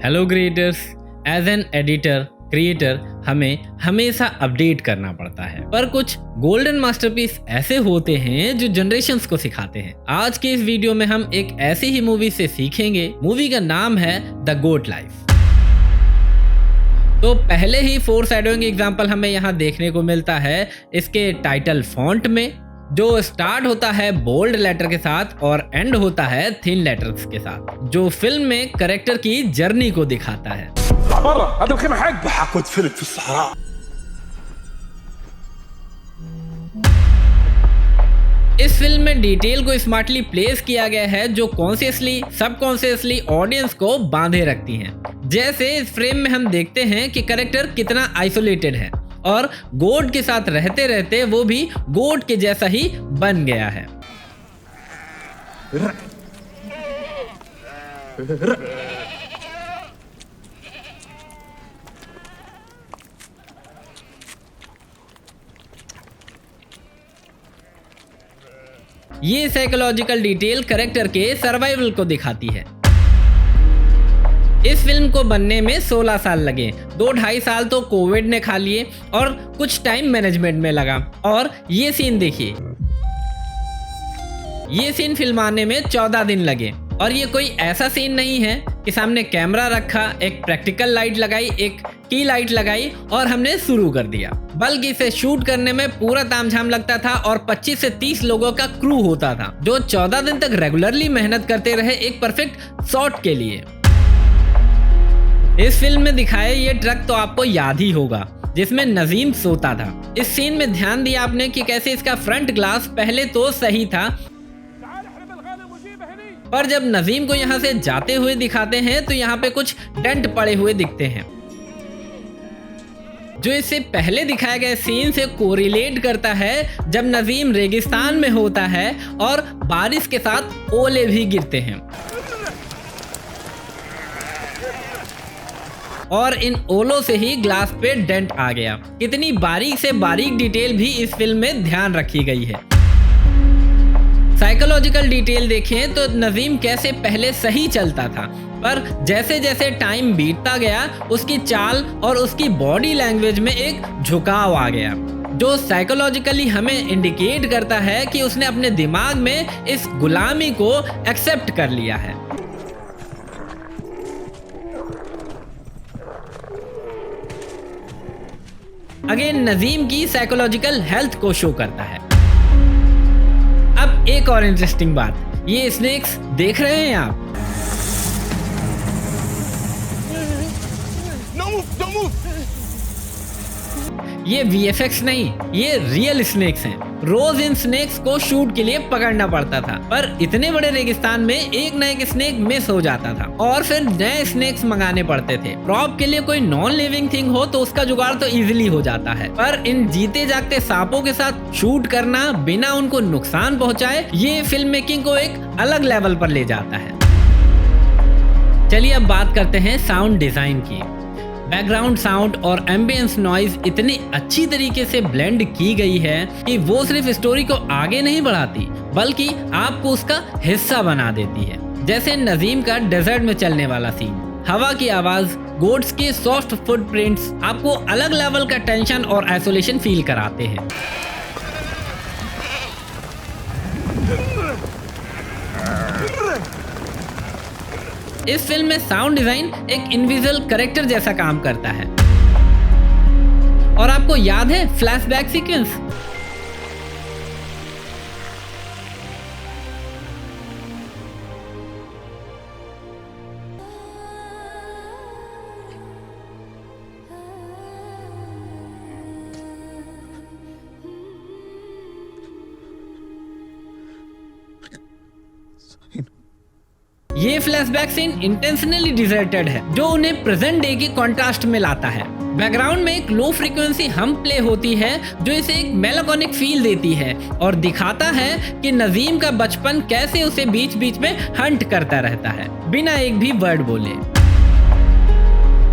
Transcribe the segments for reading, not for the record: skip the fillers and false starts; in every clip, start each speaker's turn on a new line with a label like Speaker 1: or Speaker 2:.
Speaker 1: Hello creators, as an editor creator हमें हमेशा update करना पड़ता है, पर कुछ गोल्डन मास्टरपीस ऐसे होते हैं जो जनरेशंस को सिखाते हैं। आज के इस वीडियो में हम एक ऐसी ही मूवी से सीखेंगे। मूवी का नाम है द गोट लाइफ। तो पहले ही फोरशैडोइंग एग्जांपल हमें यहाँ देखने को मिलता है इसके टाइटल फॉन्ट में, जो स्टार्ट होता है बोल्ड लेटर के साथ और एंड होता है थिन लेटर्स के साथ, जो फिल्म में कैरेक्टर की जर्नी को दिखाता है। इस फिल्म में डिटेल को स्मार्टली प्लेस किया गया है जो कॉन्शियसली सबकॉन्शियसली ऑडियंस को बांधे रखती हैं। जैसे इस फ्रेम में हम देखते हैं कि कैरेक्टर कितना आइसोलेटेड है और गोट के साथ रहते रहते वो भी गोट के जैसा ही बन गया है। ये साइकोलॉजिकल डिटेल कैरेक्टर के सर्वाइवल को दिखाती है। इस फिल्म को बनने में 16 साल लगे, 2-2.5 साल तो कोविड ने खा लिए और कुछ टाइम मैनेजमेंट में लगा। और ये सीन देखिए, ये सीन फिल्माने में 14 दिन लगे। और ये कोई ऐसा सीन नहीं है कि सामने कैमरा रखा, एक प्रैक्टिकल लाइट लगाई, एक की लाइट लगाई और हमने शुरू कर दिया, बल्कि इसे शूट करने में पूरा तामझाम लगता था और 25 से 30 लोगों का क्रू होता था जो 14 दिन तक रेगुलरली मेहनत करते रहे एक परफेक्ट शॉट के लिए। इस फिल्म में दिखाए ये ट्रक तो आपको याद ही होगा जिसमें नजीम सोता था। इस सीन में ध्यान दिया आपने कि कैसे इसका फ्रंट ग्लास पहले तो सही था, पर जब नजीम को यहाँ से जाते हुए दिखाते हैं तो यहाँ पे कुछ डेंट पड़े हुए दिखते हैं, जो इससे पहले दिखाए गए सीन से कोरिलेट करता है जब नजीम रेगिस्तान में होता है और बारिश के साथ ओले भी गिरते हैं और इन ओलों से ही ग्लास पे डेंट आ गया। कितनी बारीक से बारीक डिटेल भी इस फिल्म में ध्यान रखी गई है। साइकोलॉजिकल डिटेल देखें तो नजीम कैसे पहले सही चलता था, पर जैसे जैसे टाइम बीतता गया उसकी चाल और उसकी बॉडी लैंग्वेज में एक झुकाव आ गया, जो साइकोलॉजिकली हमें इंडिकेट करता है कि उसने अपने दिमाग में इस गुलामी को एक्सेप्ट कर लिया है। अगेन नजीम की साइकोलॉजिकल हेल्थ को शो करता है। अब एक और इंटरेस्टिंग बात, ये स्नेक्स देख रहे हैं आप, ये VFX नहीं, ये रियल स्नेक्स हैं। रोज इन स्नेक्स को शूट के लिए पकड़ना पड़ता था, पर इतने बड़े रेगिस्तान में एक न एक स्नेक मिस हो जाता था और फिर नए स्नेक्स मंगाने पड़ते थे। प्रॉप के लिए कोई नॉन लिविंग थिंग हो तो उसका जुगाड़ तो इजीली हो जाता है, पर इन जीते जागते सांपों के साथ शूट करना बिना उनको नुकसान पहुंचाए, ये फिल्म मेकिंग को एक अलग लेवल पर ले जाता है। चलिए अब बात करते हैं साउंड डिजाइन की। बैकग्राउंड साउंड और एम्बियंस नॉइज इतनी अच्छी तरीके से ब्लेंड की गई है कि वो सिर्फ स्टोरी को आगे नहीं बढ़ाती बल्कि आपको उसका हिस्सा बना देती है। जैसे नजीम का डेजर्ट में चलने वाला सीन, हवा की आवाज, गोट्स के सॉफ्ट फुटप्रिंट्स आपको अलग लेवल का टेंशन और आइसोलेशन फील कराते हैं। इस फिल्म में साउंड डिजाइन एक इनविजिबल कैरेक्टर जैसा काम करता है। और आपको याद है फ्लैशबैक सीक्वेंस? ये फ्लैशबैक सीन इंटेंशनली डिजर्टेड है, जो उन्हें प्रेजेंट डे के कॉन्ट्रास्ट में लाता है। बैकग्राउंड में एक लो फ्रीक्वेंसी हम प्ले होती है जो इसे एक मेलाकोनिक फील देती है और दिखाता है कि नजीम का बचपन कैसे उसे बीच बीच में हंट करता रहता है बिना एक भी वर्ड बोले।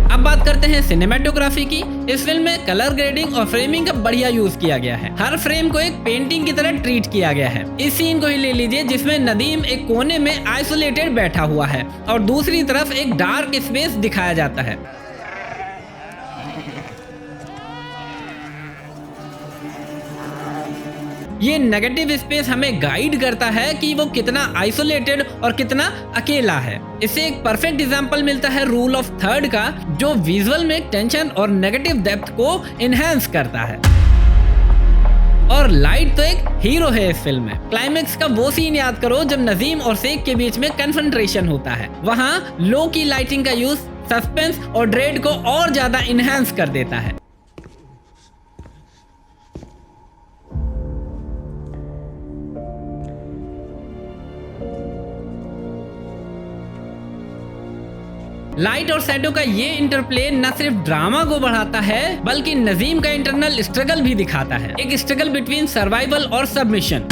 Speaker 1: अब बात करते हैं सिनेमेटोग्राफी की। इस फिल्म में कलर ग्रेडिंग और फ्रेमिंग का बढ़िया यूज किया गया है। हर फ्रेम को एक पेंटिंग की तरह ट्रीट किया गया है। इस सीन को ही ले लीजिए जिसमें नदीम एक कोने में आइसोलेटेड बैठा हुआ है और दूसरी तरफ एक डार्क स्पेस दिखाया जाता है। ये नेगेटिव स्पेस हमें गाइड करता है कि वो कितना आइसोलेटेड और कितना अकेला है। इससे एक परफेक्ट एग्जांपल मिलता है रूल ऑफ थर्ड का, जो विजुअल में टेंशन और नेगेटिव डेप्थ को इनहेंस करता है। और लाइट तो एक हीरो है इस फिल्म में। क्लाइमेक्स का वो सीन याद करो जब नजीम और शेख के बीच में कन्फ्रंटेशन होता है। वहाँ लो की लाइटिंग का यूज सस्पेंस और ड्रेड को और ज्यादा इनहेंस कर देता है। लाइट और शैडो का ये इंटरप्ले न सिर्फ ड्रामा को बढ़ाता है बल्कि नजीम का इंटरनल स्ट्रगल भी दिखाता है। एक स्ट्रगल बिटवीन सर्वाइवल और सबमिशन।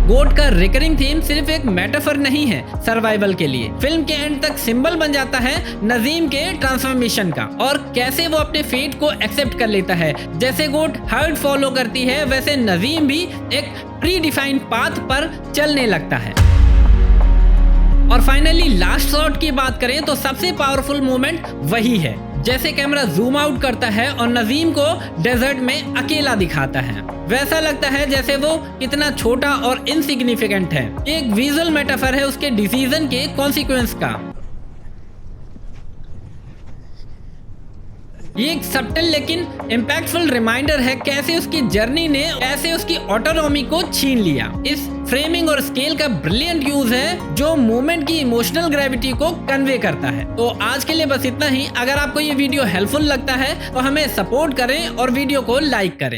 Speaker 1: गोट का रिकरिंग थीम सिर्फ एक मेटाफर नहीं है सर्वाइवल के लिए, फिल्म के एंड तक सिंबल बन जाता है नजीम के ट्रांसफॉर्मेशन का और कैसे वो अपने फेट को एक्सेप्ट कर लेता है। जैसे गोट हर्ट फॉलो करती है वैसे नजीम भी एक प्री डिफाइंड पाथ पर चलने लगता है। और फाइनली लास्ट शॉट की बात करें तो सबसे पावरफुल मोमेंट वही है जैसे कैमरा जूम आउट करता है और नजीम को डेजर्ट में अकेला दिखाता है। वैसा लगता है जैसे वो कितना छोटा और इनसिग्निफिकेंट है। एक विजुअल मेटाफर है उसके डिसीजन के कॉन्सिक्वेंस का। ये एक सटल लेकिन इम्पैक्टफुल रिमाइंडर है कैसे उसकी जर्नी ने ऐसे उसकी ऑटोनॉमी को छीन लिया। इस फ्रेमिंग और स्केल का ब्रिलियंट यूज है जो मूवमेंट की इमोशनल ग्रेविटी को कन्वे करता है। तो आज के लिए बस इतना ही। अगर आपको ये वीडियो हेल्पफुल लगता है तो हमें सपोर्ट करें और वीडियो को लाइक करें।